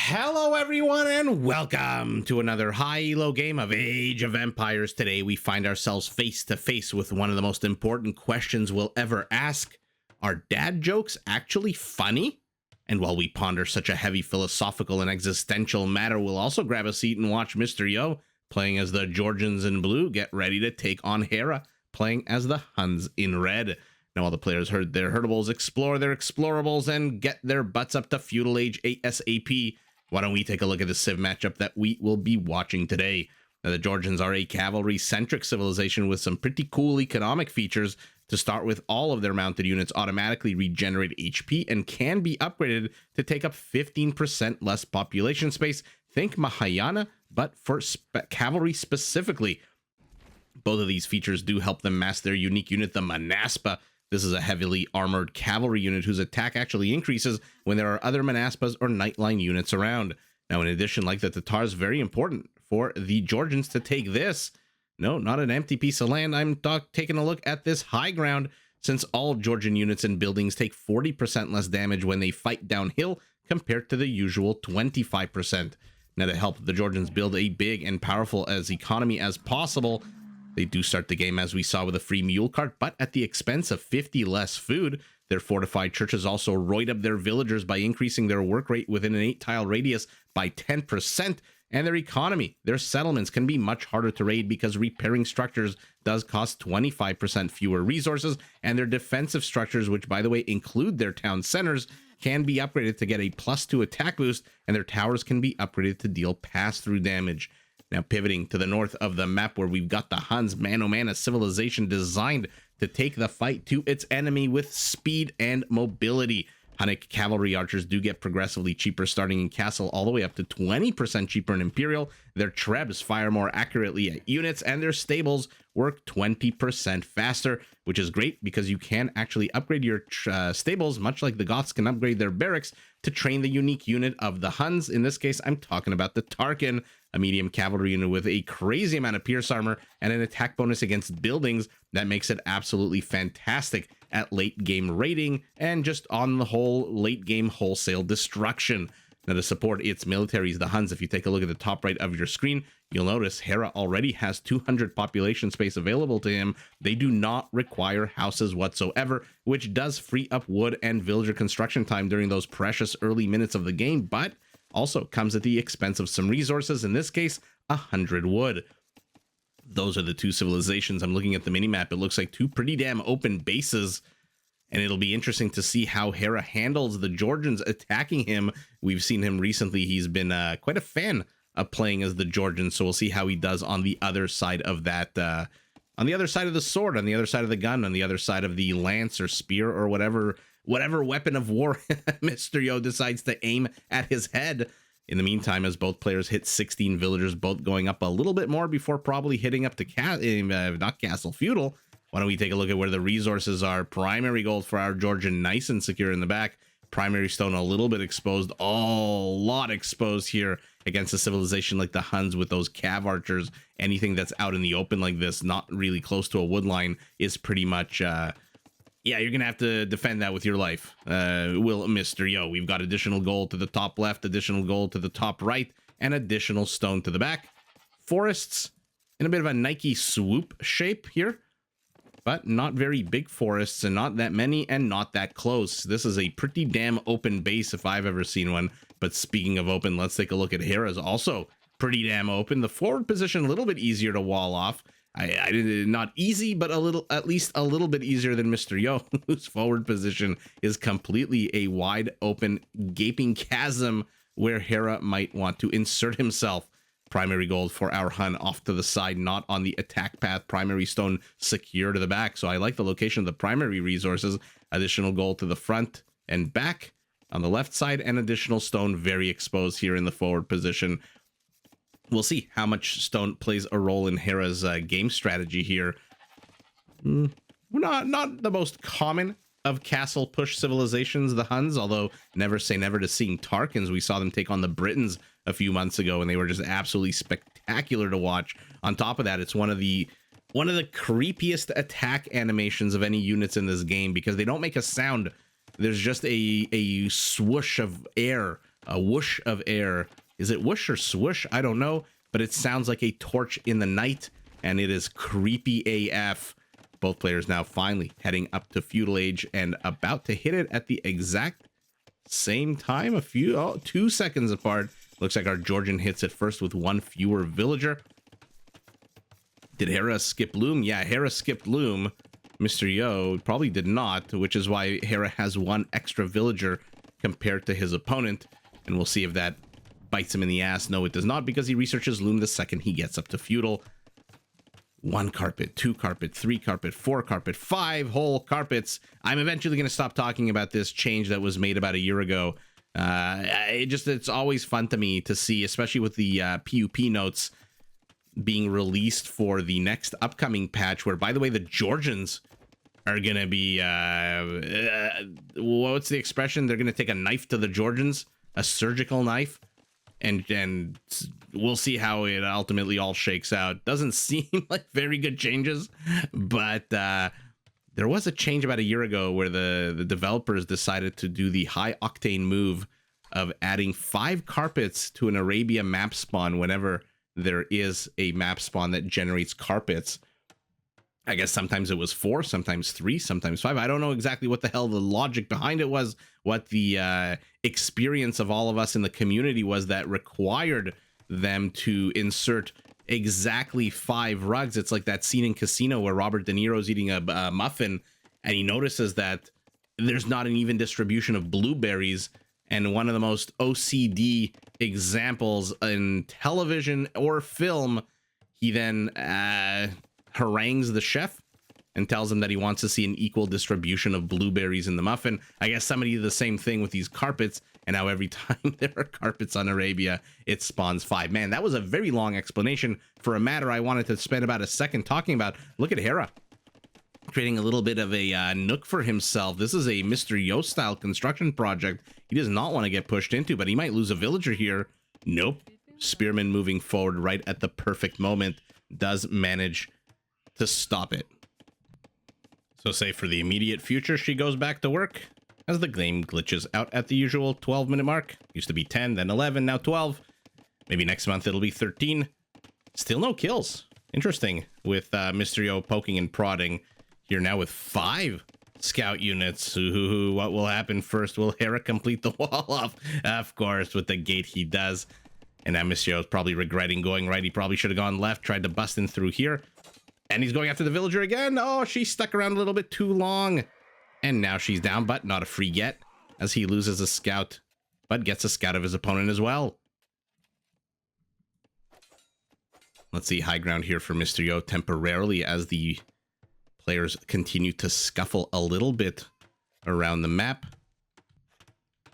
Hello everyone and welcome to another high elo game of Age of Empires. Today we find ourselves face to face with one of the most important questions we'll ever ask. Are dad jokes actually funny? And while we ponder such a heavy philosophical and existential matter, we'll also grab a seat and watch Mr. Yo playing as the Georgians in blue get ready to take on Hera playing as the Huns in red. Now all the players heard their herdables, explore their explorables, and get their butts up to Feudal Age ASAP. Why don't we take a look at the civ matchup that we will be watching today? Now, the Georgians are a cavalry-centric civilization with some pretty cool economic features. To start with, all of their mounted units automatically regenerate HP and can be upgraded to take up 15% less population space. Think Mahayana, but for cavalry specifically. Both of these features do help them mask their unique unit, the Manaspa. This is a heavily armored cavalry unit whose attack actually increases when there are other Manaspas or Nightline units around. Now, in addition, like the Tatars, very important for the Georgians to take this. No, not an empty piece of land. I'm taking a look at this high ground, since all Georgian units and buildings take 40% less damage when they fight downhill compared to the usual 25%. Now, to help the Georgians build a big and powerful as economy as possible, they do start the game, as we saw, with a free mule cart, but at the expense of 50 less food. Their fortified churches also roid up their villagers by increasing their work rate within an 8-tile radius by 10%, and their economy, their settlements, can be much harder to raid because repairing structures does cost 25% fewer resources, and their defensive structures, which by the way include their town centers, can be upgraded to get a +2 attack boost, and their towers can be upgraded to deal pass-through damage. Now, pivoting to the north of the map, where we've got the Huns, man oh man, a civilization designed to take the fight to its enemy with speed and mobility. Hunnic cavalry archers do get progressively cheaper, starting in castle all the way up to 20% cheaper in Imperial. Their trebs fire more accurately at units, and their stables work 20% faster, which is great because you can actually upgrade your stables, much like the Goths can upgrade their barracks, to train the unique unit of the Huns. In this case, I'm talking about the Tarkin, a medium cavalry unit with a crazy amount of pierce armor and an attack bonus against buildings that makes it absolutely fantastic at late game raiding and just on the whole late game wholesale destruction. Now, to support its militaries, the Huns, if you take a look at the top right of your screen, you'll notice Hera already has 200 population space available to him. They do not require houses whatsoever, which does free up wood and villager construction time during those precious early minutes of the game, but also comes at the expense of some resources, in this case 100 wood. Those are the two civilizations. I'm looking at the minimap. It looks like two pretty damn open bases, and it'll be interesting to see how Hera handles the Georgians attacking him. We've seen him recently. He's been quite a fan of playing as the Georgians, so we'll see how he does on the other side of that, on the other side of the sword, on the other side of the gun, on the other side of the lance or spear or whatever weapon of war Mr. Yo decides to aim at his head. In the meantime, as both players hit 16 villagers, both going up a little bit more before probably hitting up to not castle, feudal. Why don't we take a look at where the resources are? Primary gold for our Georgian, nice and secure in the back. Primary stone a little bit exposed, a lot exposed here against a civilization like the Huns with those cav archers. Anything that's out in the open like this, not really close to a wood line, is pretty much yeah, you're gonna have to defend that with your life. Will Mr. Yo, we've got additional gold to the top left, additional gold to the top right, and additional stone to the back. Forests in a bit of a Nike swoop shape here, but not very big forests, and not that many, and not that close. This is a pretty damn open base if I've ever seen one. But speaking of open, let's take a look at Hera's. Also pretty damn open. The forward position a little bit easier to wall off. I did not easy, but at least a little bit easier than Mr. Yo, whose forward position is completely a wide open gaping chasm where Hera might want to insert himself. Primary gold for our Hun off to the side, not on the attack path. Primary stone secure to the back. So I like the location of the primary resources. Additional gold to the front and back on the left side, and additional stone very exposed here in the forward position. We'll see how much stone plays a role in Hera's game strategy here. We're not the most common of castle push civilizations, the Huns, although never say never to seeing Tarkans. We saw them take on the Britons a few months ago, and they were just absolutely spectacular to watch. On top of that, it's one of the creepiest attack animations of any units in this game, because they don't make a sound. There's just a swoosh of air a whoosh of air. Is it whoosh or swoosh? I don't know, but it sounds like a torch in the night, and it is creepy AF. Both players now finally heading up to Feudal Age and about to hit it at the exact same time, 2 seconds apart. Looks like our Georgian hits it first with one fewer villager. Did Hera skip Loom? Yeah, Hera skipped Loom. Mr. Yo probably did not, which is why Hera has one extra villager compared to his opponent. And we'll see if that bites him in the ass. No, it does not, because he researches Loom the second he gets up to Feudal. 1 carpet, 2 carpet, 3 carpet, 4 carpet, 5 whole carpets. I'm eventually going to stop talking about this change that was made about a year ago. It's always fun to me to see, especially with the PUP notes being released for the next upcoming patch, where, by the way, the Georgians are going to be, what's the expression? They're going to take a knife to the Georgians, a surgical knife, and we'll see how it ultimately all shakes out. Doesn't seem like very good changes, but there was a change about a year ago where the developers decided to do the high octane move of adding 5 carpets to an Arabia map spawn whenever there is a map spawn that generates carpets. I guess sometimes it was 4, sometimes 3, sometimes 5. I don't know exactly what the hell the logic behind it was, what the experience of all of us in the community was that required them to insert exactly 5 rugs. It's like that scene in Casino where Robert De Niro's eating a muffin, and he notices that there's not an even distribution of blueberries. And one of the most OCD examples in television or film, he then harangues the chef and tells him that he wants to see an equal distribution of blueberries in the muffin. I guess somebody did the same thing with these carpets, and now every time there are carpets on Arabia, it spawns 5. Man, that was a very long explanation for a matter I wanted to spend about a second talking about. Look at Hera creating a little bit of a nook for himself. This is a Mr. Yo style construction project he does not want to get pushed into, but he might lose a villager here. Nope. Spearman moving forward right at the perfect moment does manage to stop it. So say for the immediate future, she goes back to work as the game glitches out at the usual 12-minute mark. Used to be 10, then 11, now 12. Maybe next month it'll be 13. Still no kills. Interesting, with Mr. Yo poking and prodding here now with 5 scout units. Ooh, what will happen first? Will Hera complete the wall off? Of course, with the gate he does. And now Mr. Yo is probably regretting going right. He probably should have gone left, tried to bust in through here. And he's going after the villager again. Oh, she stuck around a little bit too long. And now she's down, but not a free get, as he loses a scout, but gets a scout of his opponent as well. Let's see, high ground here for Mr. Yo temporarily as the players continue to scuffle a little bit around the map.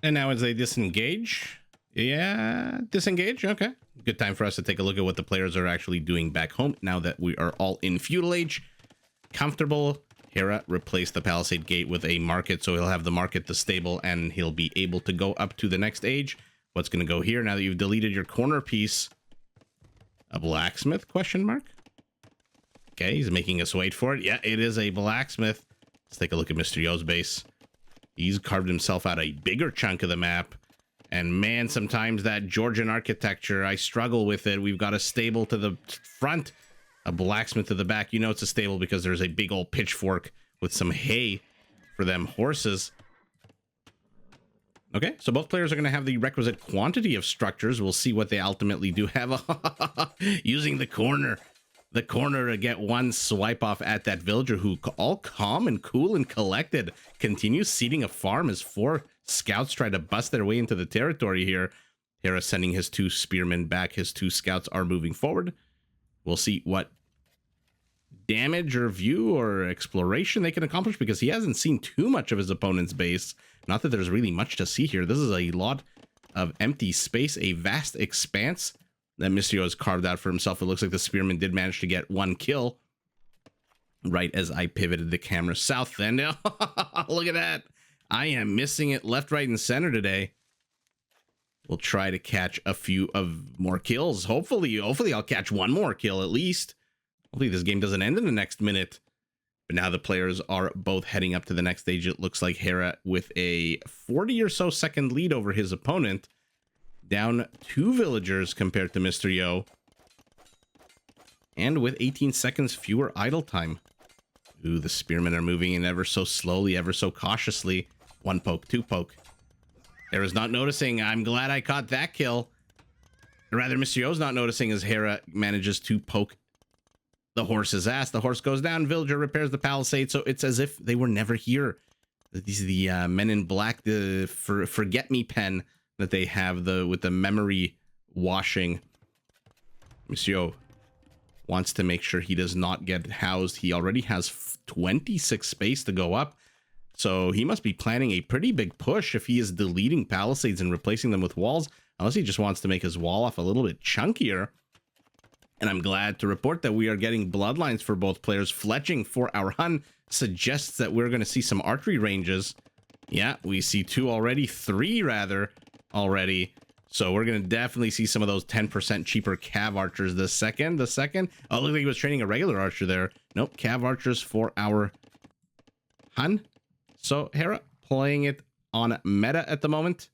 And now as they disengage. Yeah, disengage. Okay. Good time for us to take a look at what the players are actually doing back home now that we are all in Feudal Age. Comfortable. Hera replaced the Palisade Gate with a market, so he'll have the market, the stable, and he'll be able to go up to the next age. What's going to go here now that you've deleted your corner piece? A blacksmith, question mark? Okay, he's making us wait for it. Yeah, it is a blacksmith. Let's take a look at Mr. Yo's base. He's carved himself out a bigger chunk of the map. And man, sometimes that Georgian architecture, I struggle with it. We've got a stable to the front, a blacksmith to the back. You know it's a stable because there's a big old pitchfork with some hay for them horses. Okay, so both players are going to have the requisite quantity of structures. We'll see what they ultimately do have. Using the corner to get one swipe off at that villager, who, all calm and cool and collected, continues seeding a farm as 4 scouts try to bust their way into the territory here. Hera sending his 2 spearmen back. His 2 scouts are moving forward. We'll see what damage or view or exploration they can accomplish, because he hasn't seen too much of his opponent's base. Not that there's really much to see here. This is a lot of empty space, a vast expanse that Mr. Yo has carved out for himself. It looks like the spearman did manage to get 1 kill right as I pivoted the camera south. Then look at that. I am missing it left, right, and center today. We'll try to catch a few of more kills. Hopefully I'll catch 1 more kill at least. Hopefully this game doesn't end in the next minute. But now the players are both heading up to the next stage. It looks like Hera with a 40 or so second lead over his opponent. down 2 villagers compared to Mr. Yo. And with 18 seconds fewer idle time. Ooh, the spearmen are moving in ever so slowly, ever so cautiously. 1 poke, 2 poke. There is not noticing. I'm glad I caught that kill. Or rather, Mr. Yo's not noticing as Hera manages to poke the horse's ass. The horse goes down. Villager repairs the palisade, so it's as if they were never here. These are the men in black, the forget me pen that they have with the memory washing. Monsieur wants to make sure he does not get housed. He already has 26 space to go up, so he must be planning a pretty big push if he is deleting palisades and replacing them with walls, unless he just wants to make his wall off a little bit chunkier. And I'm glad to report that we are getting bloodlines for both players. Fletching for our Hun suggests that we're going to see some archery ranges. Yeah, we see 2 already, 3 rather already. So we're going to definitely see some of those 10% cheaper cav archers. The second. Oh, look like he was training a regular archer there. Nope, cav archers for our Hun. So Hera playing it on meta at the moment,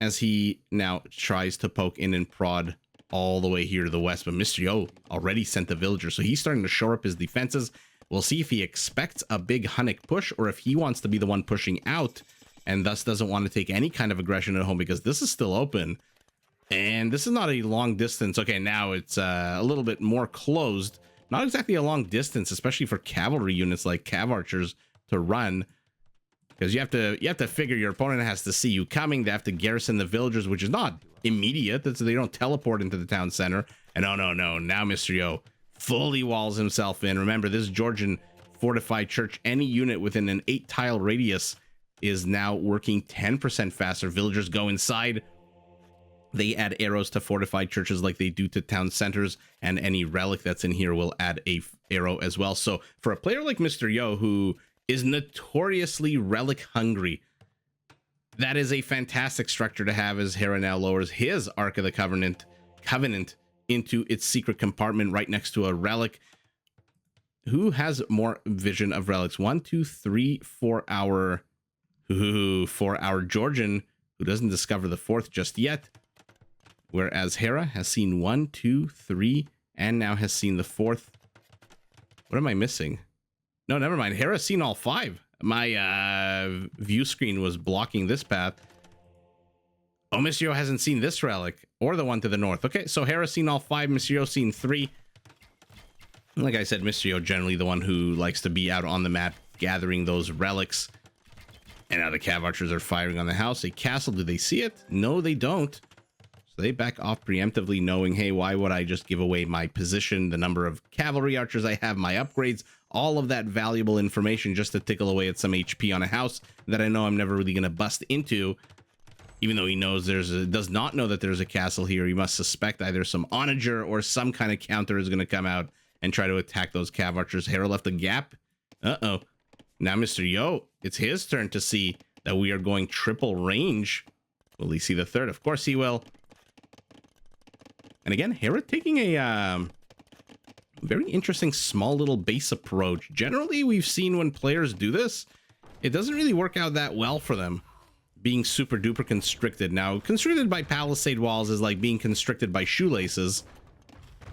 as he now tries to poke in and prod all the way here to the west. But Mr. Yo already sent the villager, so he's starting to shore up his defenses. We'll see if he expects a big Hunnic push or if he wants to be the one pushing out and thus doesn't want to take any kind of aggression at home, because this is still open and this is not a long distance. Okay, now it's a little bit more closed. Not exactly a long distance, especially for cavalry units like cav archers to run, because you have to figure your opponent has to see you coming. They have to garrison the villagers, which is not immediate. That's, they don't teleport into the town center. And oh no, now Mr. Yo fully walls himself in. Remember, this Georgian fortified church, any unit within an 8-tile radius is now working 10% faster. Villagers go inside. They add arrows to fortified churches like they do to town centers, and any relic that's in here will add a arrow as well. So for a player like Mr. Yo, who is notoriously relic hungry, that is a fantastic structure to have, as Hera now lowers his Ark of the Covenant into its secret compartment right next to a relic. Who has more vision of relics? 1, 2, 3 for our Georgian, who doesn't discover the 4th just yet. Whereas Hera has seen 1, 2, 3, and now has seen the 4th. What am I missing? No, never mind. Hera's seen all 5. My view screen was blocking this path. Oh, Mr. Yo hasn't seen this relic or the one to the north. Okay, so Hera's seen all 5. Mr. Yo's seen 3. Like I said, Mr. Yo generally the one who likes to be out on the map gathering those relics. And now the cav archers are firing on the house. A castle, do they see it? No, they don't. So they back off preemptively, knowing, hey, why would I just give away my position, the number of cavalry archers I have, my upgrades, all of that valuable information just to tickle away at some HP on a house that I know I'm never really going to bust into. Even though he knows does not know that there's a castle here, he must suspect either some onager or some kind of counter is going to come out and try to attack those cav archers. Hera left a gap. Uh-oh. Now Mr. Yo, it's his turn to see that we are going triple range. Will he see the 3rd? Of course he will. And again, Hera taking a very interesting small little base approach. Generally, we've seen when players do this, it doesn't really work out that well for them, being super duper constricted. Now, constricted by palisade walls is like being constricted by shoelaces.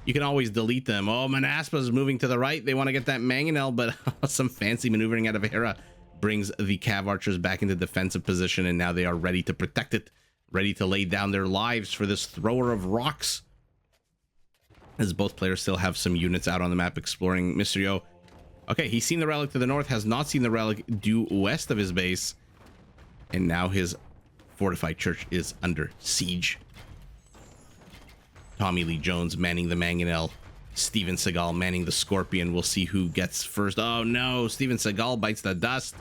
You can always delete them. Oh, Manaspa is moving to the right. They want to get that mangonel, but some fancy maneuvering out of Hera brings the cav archers back into defensive position, and now they are ready to protect it, ready to lay down their lives for this thrower of rocks. As both players still have some units out on the map exploring. Mr. Yo, okay, he's seen the relic to the north, has not seen the relic due west of his base, and now his fortified church is under siege. Tommy Lee Jones manning the mangonel, Steven Seagal manning the scorpion. We'll see who gets first. Oh no, Steven Seagal bites the dust.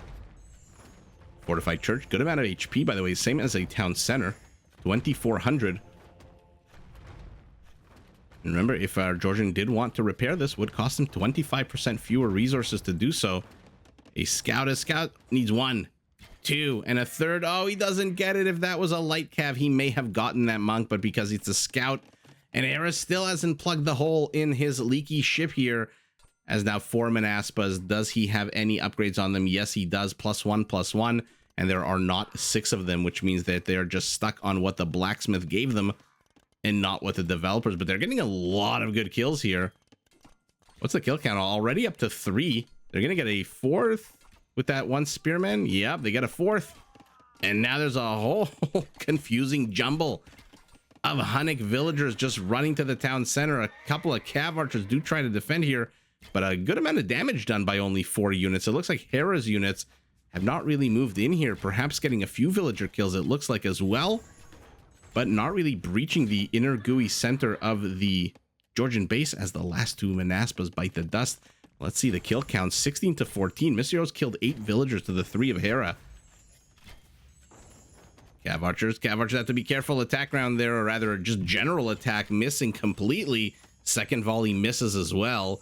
Fortified church, good amount of HP, by the way, same as a town center, 2400. And remember, if our Georgian did want to repair this, would cost him 25% fewer resources to do so. A scout needs 1, 2, and a 3rd. Oh, he doesn't get it. If that was a light cav, he may have gotten that monk, but because it's a scout, and Hera still hasn't plugged the hole in his leaky ship here, as now 4 Manaspas. Does he have any upgrades on them? Yes, he does. +1, +1. and there are not 6 of them, which means that they're just stuck on what the blacksmith gave them and not what the developers, but they're getting a lot of good kills here. What's the kill count? Already up to 3. They're gonna get a 4th with that one spearman. Yep, they get a 4th. And now there's a whole confusing jumble of Hunnic villagers just running to the town center. A couple of cav archers do try to defend here, but a good amount of damage done by only 4 units. It looks like Hera's units have not really moved in here, perhaps getting a few villager kills, it looks like, as well, but not really breaching the inner gooey center of the Georgian base as the last 2 Manaspas bite the dust. Let's see the kill count, 16 to 14. Mysterio's killed 8 villagers to the 3 of Hera. Cav archers have to be careful. Attack round there, or rather just general attack, missing completely. Second volley misses as well.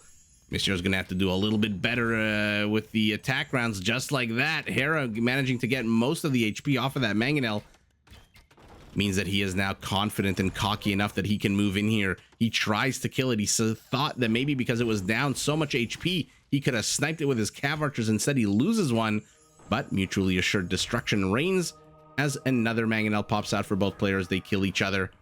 Mysterio's gonna have to do a little bit better with the attack rounds, just like that. Hera managing to get most of the HP off of that mangonel means that he is now confident and cocky enough that he can move in here. He tries to kill it. He thought that maybe because it was down so much HP, he could have sniped it with his cav archers. Instead, he loses one, but mutually assured destruction reigns as another mangonel pops out for both players. They kill each other.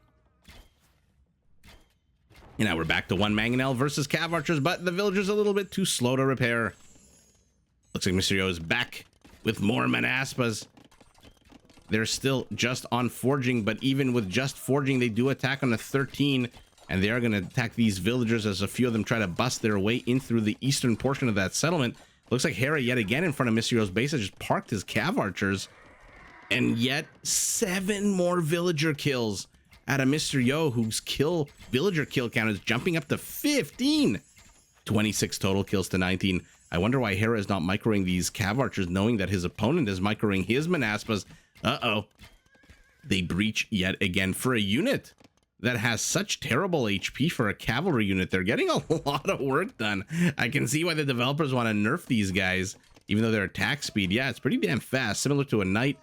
And now we're back to 1 mangonel versus cav archers, but the villager's a little bit too slow to repair. Looks like Mysterio is back with more Manaspas. They're still just on forging, but even with just forging, they do attack on a 13, and they are going to attack these villagers as a few of them try to bust their way in through the eastern portion of that settlement. Looks like Hera yet again in front of Mysterio's base has just parked his cav archers, and yet 7 more villager kills out of Mysterio, whose villager kill count is jumping up to 15. 26 total kills to 19. I wonder why Hera is not microing these cav archers, knowing that his opponent is microing his Manaspas. Uh-oh. They breach yet again for a unit that has such terrible HP for a cavalry unit. They're getting a lot of work done. I can see why the developers want to nerf these guys, even though their attack speed, yeah, it's pretty damn fast, similar to a knight.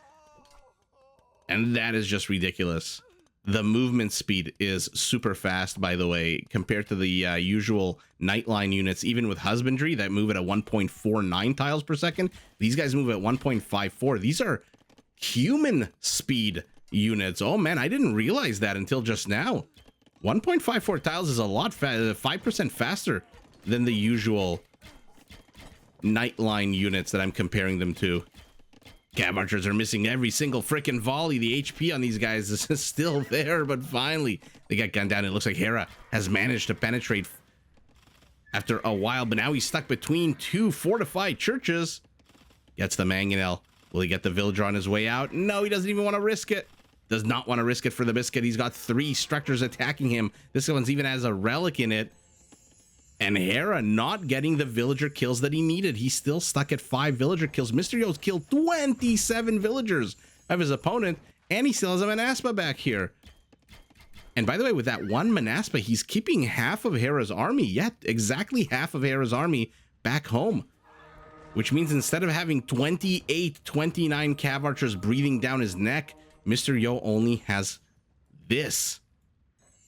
And that is just ridiculous. The movement speed is super fast, by the way, compared to the usual Nightline units, even with husbandry that move at a 1.49 tiles per second. These guys move at 1.54. These are human speed units. Oh man, I didn't realize that until just now. 1.54 tiles is a lot 5% faster than the usual Nightline units that I'm comparing them to. Cav archers are missing every single freaking volley. The HP on these guys is still there, but finally they got gunned down. It looks like Hera has managed to penetrate after a while, but now he's stuck between 2 fortified churches. Gets the mangonel. Will he get the villager on his way out? No, he doesn't even want to risk it. Does not want to risk it for the biscuit. He's got 3 structures attacking him. This one's even has a relic in it. And Hera not getting the villager kills that he needed. He's still stuck at 5 villager kills. Mysterio's killed 27 villagers of his opponent, and he still has a Manaspa back here. And by the way, with that 1 Manaspa, he's keeping half of Hera's army, yet exactly half of Hera's army back home. Which means instead of having 29 cav archers breathing down his neck, Mysterio only has this.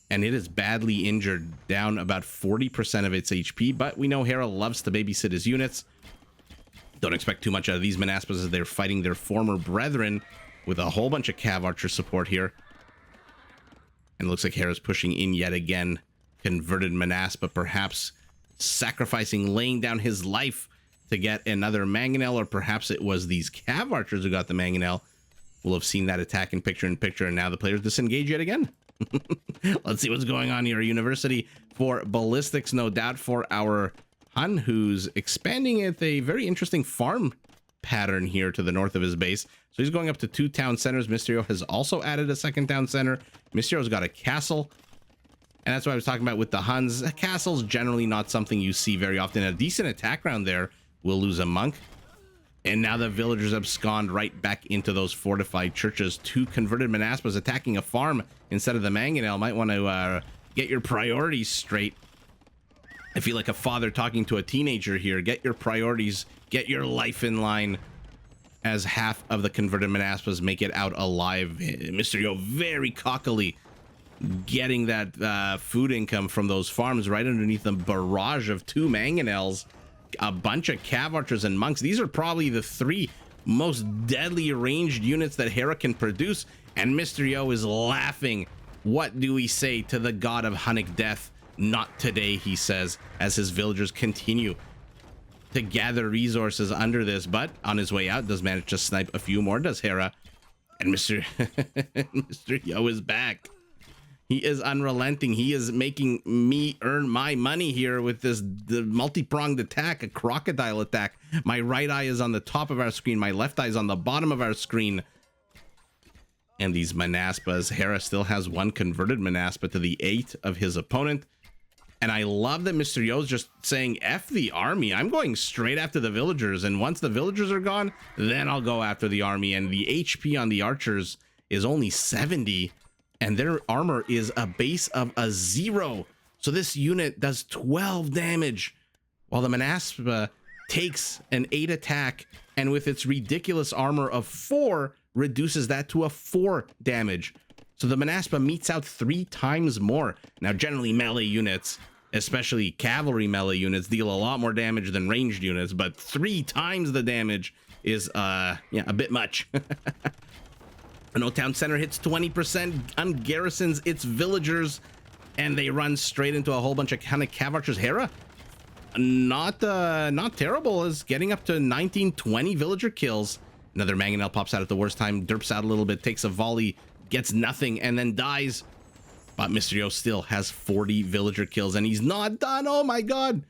And it is badly injured, down about 40% of its HP, but we know Hera loves to babysit his units. Don't expect too much out of these Manaspas as they're fighting their former brethren with a whole bunch of cav archer support here. And it looks like Hera's pushing in yet again. Converted Manaspa, perhaps sacrificing, laying down his life to get another mangonel, or perhaps it was these cav archers who got the mangonel. We'll have seen that attack in picture, and now the players disengage yet again. Let's see what's going on here. University for ballistics, no doubt, for our Hun, who's expanding at a very interesting farm pattern here to the north of his base. So he's going up to 2 town centers. Mysterio has also added a 2nd town center. Mysterio's got a castle, and that's what I was talking about with the Huns. A castle's generally not something you see very often. A decent attack round there will lose a monk. And now the villagers abscond right back into those fortified churches. 2 converted Manaspas attacking a farm instead of the mangonel. Might want to get your priorities straight. I feel like a father talking to a teenager here. Get your priorities, get your life in line, as half of the converted Manaspas make it out alive. Mysterio very cockily getting that food income from those farms right underneath the barrage of 2 mangonels. A bunch of cav archers and monks. These are probably the 3 most deadly ranged units that Hera can produce, and Mr. Yo is laughing. What do we say to the god of Hunnic death? Not today, he says, as his villagers continue to gather resources under this, but on his way out does manage to snipe a few more, does Hera. And Mr. Mr. Yo is back. He is unrelenting. He is making me earn my money here with the multi-pronged attack, a crocodile attack. My right eye is on the top of our screen. My left eye is on the bottom of our screen. And these Manaspas, Hera still has one converted Manaspa to the 8 of his opponent. And I love that Mr. Yo's just saying, F the army. I'm going straight after the villagers. And once the villagers are gone, then I'll go after the army. And the HP on the archers is only 70. And their armor is a base of a 0. So this unit does 12 damage. While the Manaspa takes an 8 attack. And with its ridiculous armor of 4, reduces that to a 4 damage. So the Manaspa meets out 3 times more. Now, generally melee units, especially cavalry melee units, deal a lot more damage than ranged units, but 3 times the damage is, yeah, a bit much. No town center hits 20%, ungarrisons its villagers, and they run straight into a whole bunch of kind of cav archers. Hera, not terrible, is getting up to 19, 20 villager kills. Another Mangonel pops out at the worst time, derps out a little bit, takes a volley, gets nothing, and then dies. But Mr. Yo still has 40 villager kills, and he's not done. Oh my god.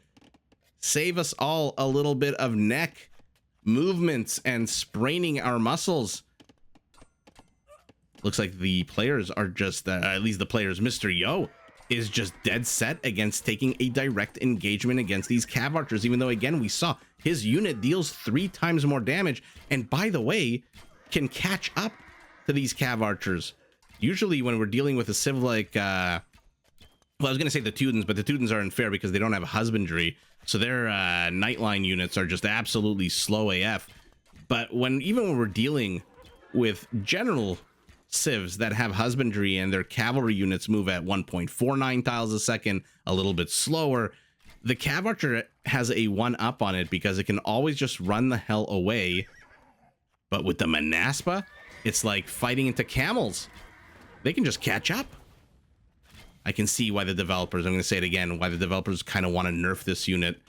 Save us all a little bit of neck movements and spraining our muscles. Looks like the players are just, at least the players, Mr. Yo is just dead set against taking a direct engagement against these cav archers, even though, again, we saw his unit deals 3 times more damage, and by the way, can catch up to these cav archers. Usually when we're dealing with a civ like, well, I was going to say the Teutons, but the Teutons are unfair because they don't have husbandry, so their Nightline units are just absolutely slow AF. But even when we're dealing with general civs that have husbandry and their cavalry units move at 1.49 tiles a second, a little bit slower, the cav archer has a 1-up on it because it can always just run the hell away. But with the Manaspa, it's like fighting into camels. They can just catch up. I can see why the developers, I'm going to say it again, why the developers kind of want to nerf this unit.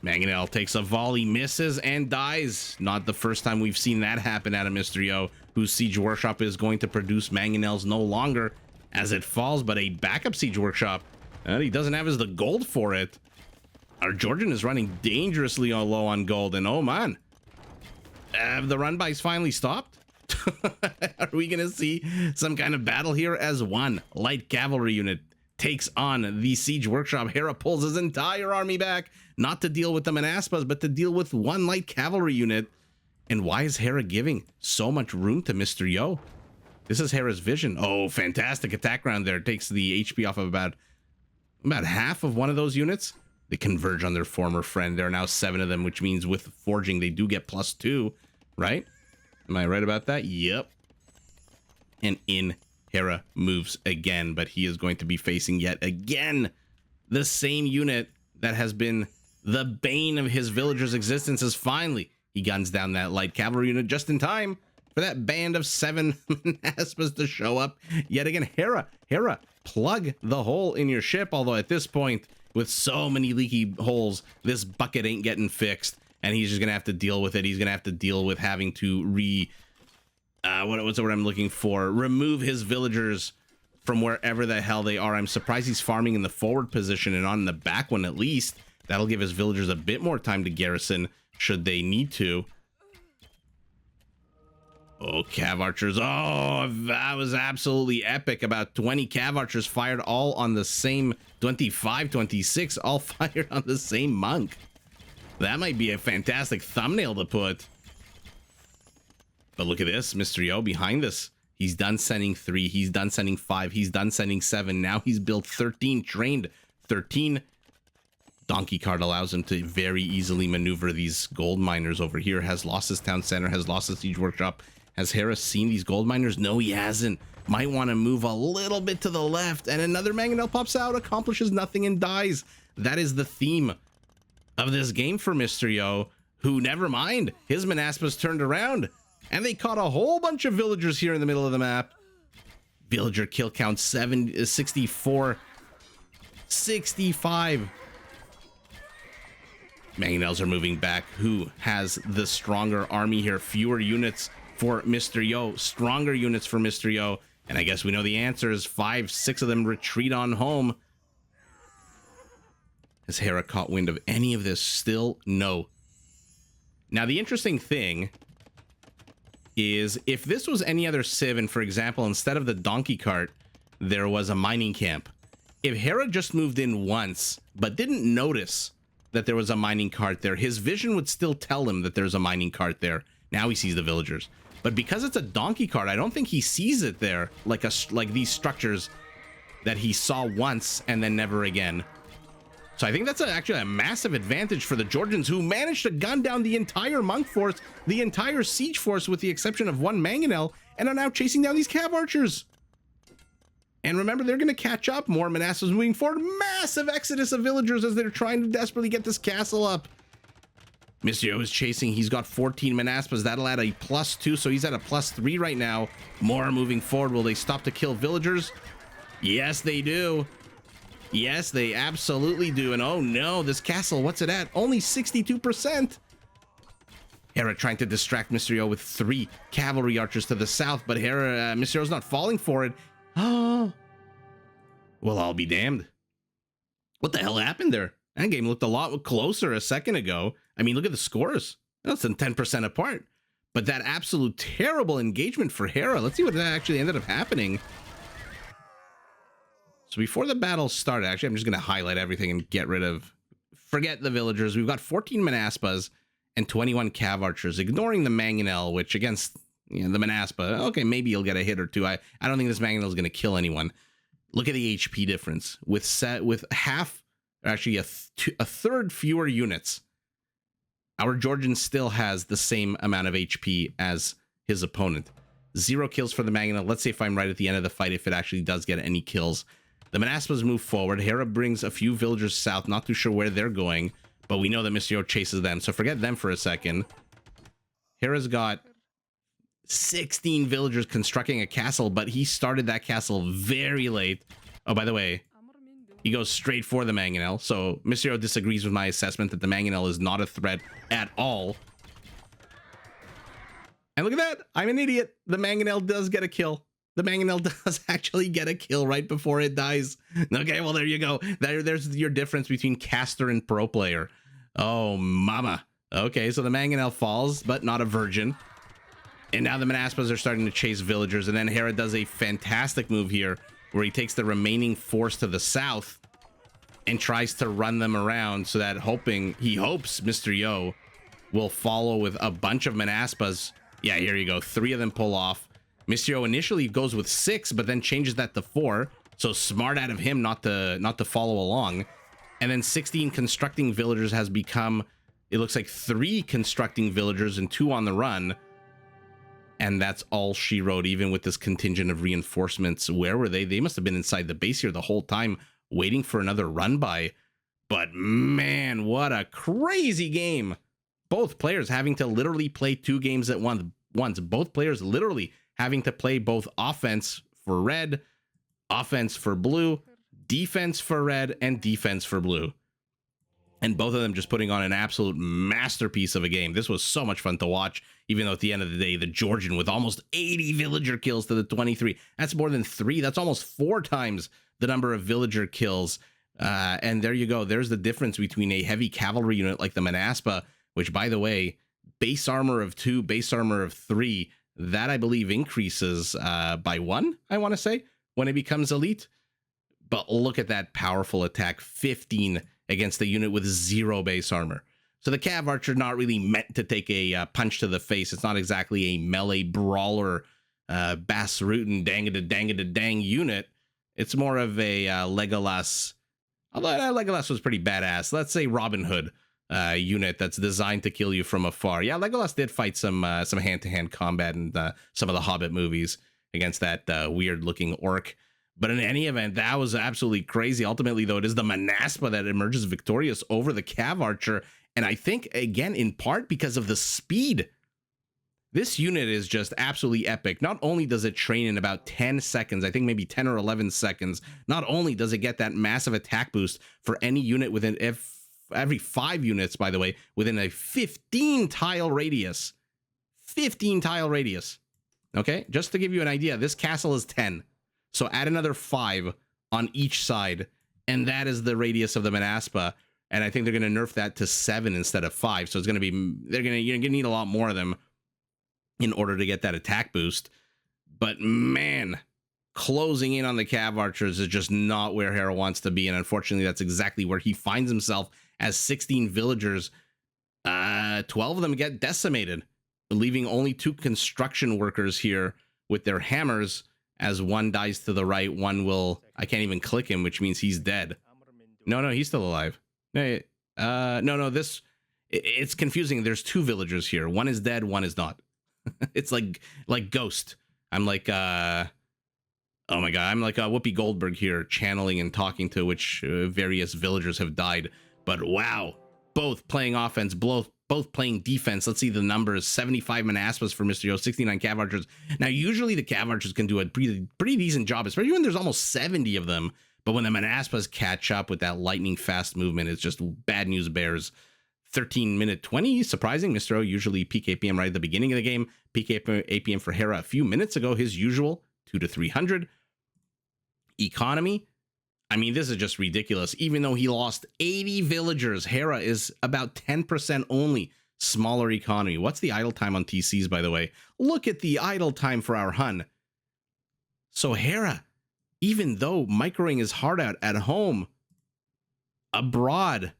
Mangonel takes a volley, misses, and dies. Not the first time we've seen that happen out of Mr. Yo, whose Siege Workshop is going to produce Mangonels no longer as it falls, but a backup Siege Workshop. And he doesn't have the gold for it. Our Georgian is running dangerously low on gold, and oh man. Have the run-bys finally stopped? Are we going to see some kind of battle here as one light cavalry unit takes on the Siege Workshop? Hera pulls his entire army back, not to deal with the Manaspas, but to deal with one light cavalry unit. And why is Hera giving so much room to Mr. Yo? This is Hera's vision. Oh, fantastic attack round there. Takes the HP off of about half of one of those units. They converge on their former friend. There are now 7 of them, which means with forging, they do get +2, right? Am I right about that? Yep. And in Hera moves again, but he is going to be facing yet again the same unit that has been the bane of his villagers' existences. Finally, he guns down that light cavalry unit just in time for that band of 7 Manaspas to show up yet again. Hera, plug the hole in your ship, although at this point, with so many leaky holes, this bucket ain't getting fixed, and he's just gonna have to deal with it. He's gonna have to deal with having to what's the word I'm looking for? Remove his villagers from wherever the hell they are. I'm surprised he's farming in the forward position and on the back one at least. That'll give his villagers a bit more time to garrison should they need to. Oh, cav archers. Oh, that was absolutely epic. About 20 cav archers fired all on the same 25, 26, all fired on the same monk. That might be a fantastic thumbnail to put. But look at this, Mr. Yo behind this. He's done sending 3, he's done sending 5, he's done sending 7. Now he's built 13, trained 13. Donkey cart allows him to very easily maneuver these gold miners over here. Has lost his town center, has lost his siege workshop. Has Hera seen these gold miners? No, he hasn't. Might want to move a little bit to the left, and another Mangonel pops out, accomplishes nothing, and dies. That is the theme of this game for Mr. Yo. who, never mind, his Manaspas turned around, and they caught a whole bunch of villagers here in the middle of the map. Villager kill count 64, 65. Mangonels are moving back. Who has the stronger army here? Fewer units for Mr. Yo, stronger units for Mr. Yo. And I guess we know the answer is 5, 6 of them retreat on home. Has Hera caught wind of any of this? Still no. Now, the interesting thing is, if this was any other civ, and for example, instead of the donkey cart, there was a mining camp. If Hera just moved in once, but didn't notice that there was a mining cart there, his vision would still tell him that there's a mining cart there. Now he sees the villagers. But because it's a donkey cart, I don't think he sees it there, like these structures that he saw once and then never again. So I think that's actually a massive advantage for the Georgians, who managed to gun down the entire monk force, the entire siege force, with the exception of one mangonel, and are now chasing down these cav archers. And remember, they're going to catch up. More Manaspas moving forward. Massive exodus of villagers as they're trying to desperately get this castle up. Mr. is chasing. He's got 14 Manaspas. That'll add a +2, so he's at a +3 right now. More are moving forward. Will they stop to kill villagers? Yes, they do. Yes, they absolutely do. And oh no, this castle, what's it at? Only 62%. Hera trying to distract Mysterio with 3 cavalry archers to the south, but Mysterio's not falling for it. Oh, well, I'll be damned. What the hell happened there? That game looked a lot closer a second ago. I mean, look at the scores. That's 10% apart. But that absolute terrible engagement for Hera. Let's see what actually ended up happening. So before the battle started, actually, I'm just going to highlight everything and get rid of, forget the villagers. We've got 14 Manaspas and 21 cav archers, ignoring the mangonel, which against the Manaspa, okay, maybe you'll get a hit or two. I don't think this mangonel is going to kill anyone. Look at the HP difference with half, actually a third fewer units. Our Georgian still has the same amount of HP as his opponent. 0 kills for the mangonel. Let's say if I'm right at the end of the fight, if it actually does get any kills. The Manaspas move forward. Hera brings a few villagers south. Not too sure where they're going, but we know that Mysterio chases them, so forget them for a second. Hera's got 16 villagers constructing a castle, but he started that castle very late. Oh, by the way, he goes straight for the mangonel, so Mysterio disagrees with my assessment that the mangonel is not a threat at all. And look at that. I'm an idiot. The mangonel does get a kill. The mangonel does actually get a kill right before it dies. Okay, well, there you go. There's your difference between caster and pro player. Oh, mama. Okay, so the mangonel falls, but not a virgin. And now the Manaspas are starting to chase villagers. And then Hera does a fantastic move here where he takes the remaining force to the south and tries to run them around so that he hopes Mr. Yo will follow with a bunch of Manaspas. Yeah, here you go. 3 of them pull off. Mysterio initially goes with 6, but then changes that to 4. So smart out of him not to follow along. And then 16 constructing villagers has become, it looks like 3 constructing villagers and 2 on the run. And that's all she wrote, even with this contingent of reinforcements. Where were they? They must have been inside the base here the whole time, waiting for another run by. But man, what a crazy game. Both players having to literally play 2 games at once. Both players literally having to play both offense for red, offense for blue, defense for red, and defense for blue. And both of them just putting on an absolute masterpiece of a game. This was so much fun to watch, even though at the end of the day, the Georgian with almost 80 villager kills to the 23. That's more than 3. That's almost 4 times the number of villager kills. And there you go. There's the difference between a heavy cavalry unit like the Manaspa, which, by the way, base armor of 2, base armor of 3, that I believe increases by 1, I want to say, when it becomes elite. But look at that powerful attack, 15 against a unit with 0 base armor. So the cav archer not really meant to take a punch to the face. It's not exactly a melee brawler, bass rootin' dang unit. It's more of a Legolas, although Legolas was pretty badass. Let's say Robin Hood unit that's designed to kill you from afar. Yeah, Legolas did fight some hand-to-hand combat in some of the Hobbit movies against that weird-looking orc. But in any event, that was absolutely crazy. Ultimately, though, it is the Manaspa that emerges victorious over the cav archer. And I think, again, in part because of the speed. This unit is just absolutely epic. Not only does it train in about 10 seconds, I think maybe 10 or 11 seconds, not only does it get that massive attack boost for any unit within every 5 units, by the way, within a 15 tile radius. 15 tile radius. Okay, just to give you an idea, this castle is 10. So add another 5 on each side, and that is the radius of the Manaspa. And I think they're going to nerf that to 7 instead of 5. So it's going to be, you're going to need a lot more of them in order to get that attack boost. But man, closing in on the Cav Archers is just not where Hera wants to be. And unfortunately, that's exactly where he finds himself as 16 villagers. 12 of them get decimated, leaving only 2 construction workers here with their hammers, as one dies to the right. One will, I can't even click him, which means he's dead. No, he's still alive. No, this, it's confusing. There's 2 villagers here. One is dead, one is not. It's like Ghost. I'm like, oh my God, I'm like Whoopi Goldberg here, channeling and talking to which various villagers have died. But wow, both playing offense, both playing defense. Let's see the numbers: 75 Manaspas for Mr. Yo, 69 Cav Archers. Now, usually the Cav Archers can do a pretty decent job, especially when there's almost 70 of them. But when the Manaspas catch up with that lightning fast movement, it's just bad news bears. 13-minute 20, surprising. Mr. O usually peak APM right at the beginning of the game. Peak APM for Hera a few minutes ago, his usual 200 to 300. Economy, I mean, this is just ridiculous. Even though he lost 80 villagers, Hera is about 10% only smaller economy. What's the idle time on TCs, by the way? Look at the idle time for our Hun. So Hera, even though microing is hard out at home, abroad,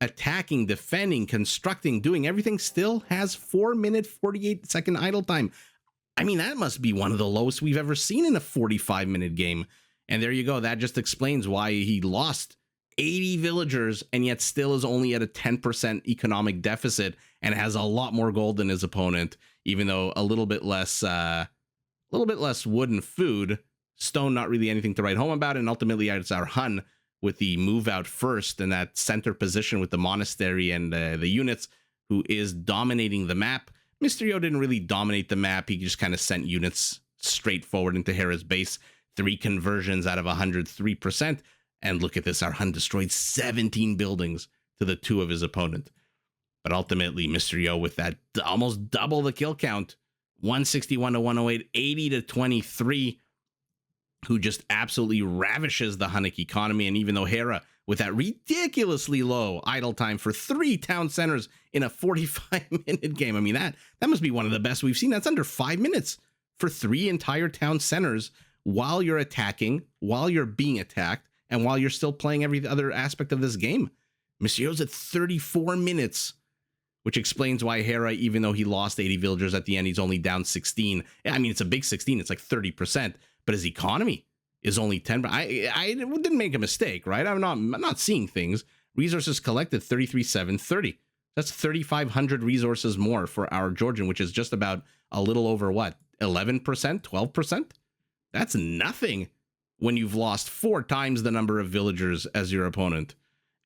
attacking, defending, constructing, doing everything, still has 4-minute, 48-second idle time. I mean, that must be one of the lowest we've ever seen in a 45-minute game. And there you go. That just explains why he lost 80 villagers and yet still is only at a 10% economic deficit and has a lot more gold than his opponent, even though a little bit less wood and food. Stone, not really anything to write home about. And ultimately, it's our Hun with the move out first in that center position with the monastery and the units, who is dominating the map. Mr. Yo didn't really dominate the map. He just kind of sent units straight forward into Hera's base. 3 conversions out of 103%. And look at this, our Hun destroyed 17 buildings to the 2 of his opponent. But ultimately, Mr. Yo with that almost double the kill count, 161 to 108, 80 to 23, who just absolutely ravishes the Hunnic economy. And even though Hera, with that ridiculously low idle time for 3 town centers in a 45-minute game, I mean, that must be one of the best we've seen. That's under 5 minutes for 3 entire town centers while you're attacking, while you're being attacked, and while you're still playing every other aspect of this game. Monsieur's at 34 minutes, which explains why Hera, even though he lost 80 villagers at the end, he's only down 16. I mean, it's a big 16. It's like 30%. But his economy is only 10. I didn't make a mistake, right? I'm not seeing things. Resources collected 33,730. That's 3,500 resources more for our Georgian, which is just about a little over what, 11%, 12%? That's nothing when you've lost 4 times the number of villagers as your opponent.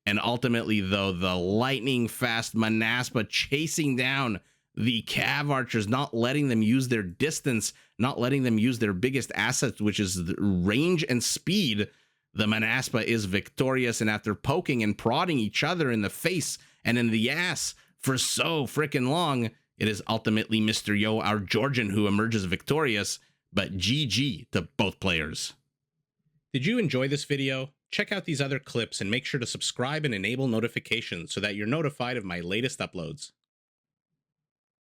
And ultimately, though, the lightning fast Manaspa chasing down the Cav Archers, not letting them use their distance, not letting them use their biggest assets, which is the range and speed. The Manaspa is victorious, and after poking and prodding each other in the face and in the ass for so freaking long, it is ultimately Mr. Yo, our Georgian, who emerges victorious. But GG to both players. Did you enjoy this video? Check out these other clips and make sure to subscribe and enable notifications so that you're notified of my latest uploads.